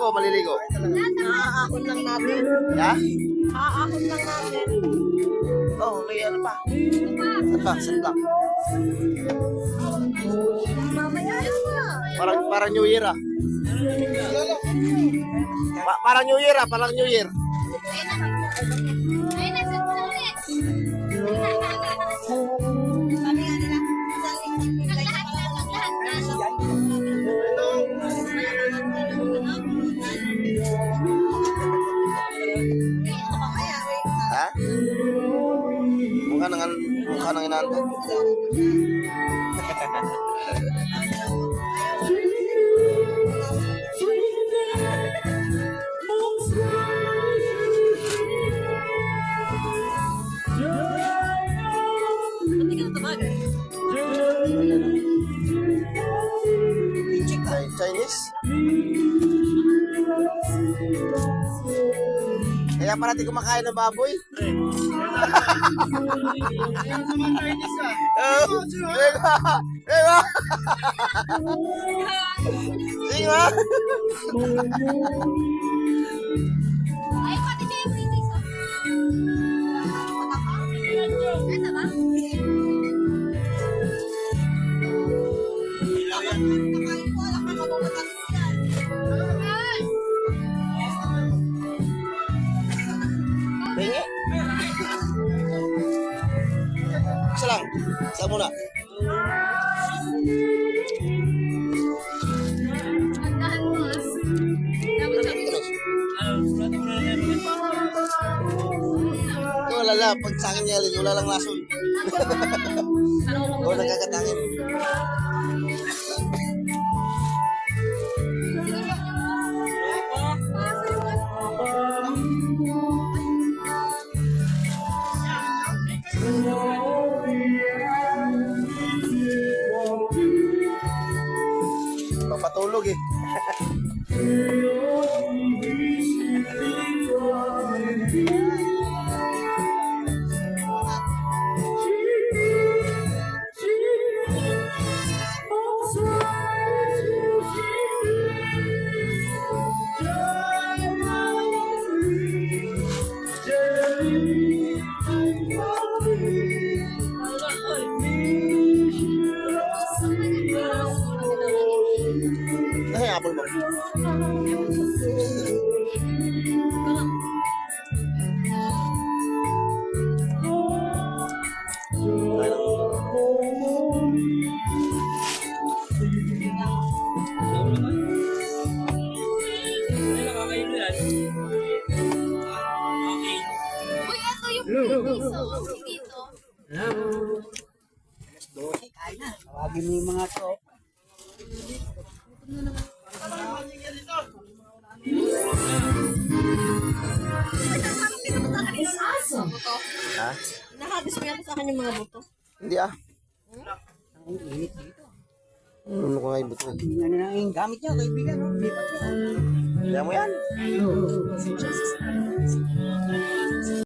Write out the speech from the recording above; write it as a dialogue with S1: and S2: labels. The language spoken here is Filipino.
S1: ko, maliligo.
S2: Haahon lang natin.
S1: Ha?
S2: Haahon lang natin.
S1: Oh, may ano pa? Sandang.
S2: Mamaya na.
S1: Parang New Year ah. Parang New Year ah, parang New Year.
S2: Sabi nga nila,
S1: Ha? Mukha nang inaantok.
S2: hindi ka natabagan.
S1: Chinese? Kaya pala di kumakain ng baboy. Sige.
S3: Ay, pati siya yung British. Ano ba?
S2: Nakain ko, alam ka mababatakin mo yan.
S1: Pingi. Isa lang. Isa muna.
S3: Andahan mo. Dapat
S1: Wala lang. Pag sa akin niya, wala lang lason. Oo, nagkakatangin. Papatulog eh. Ay, apple mo.
S3: Uy, ito yung British. Oh, dito.
S2: Tawagin mo yung mga to.
S1: Ha?
S2: Nahagis mo yata sa akin yung mga buto.
S1: Hindi ah.
S2: Ang init dito.
S1: Ano ko nga yung buto?
S2: Ano na yung gamit niya, kaibigan. No? Lipat niya.
S1: Kaya mo yan.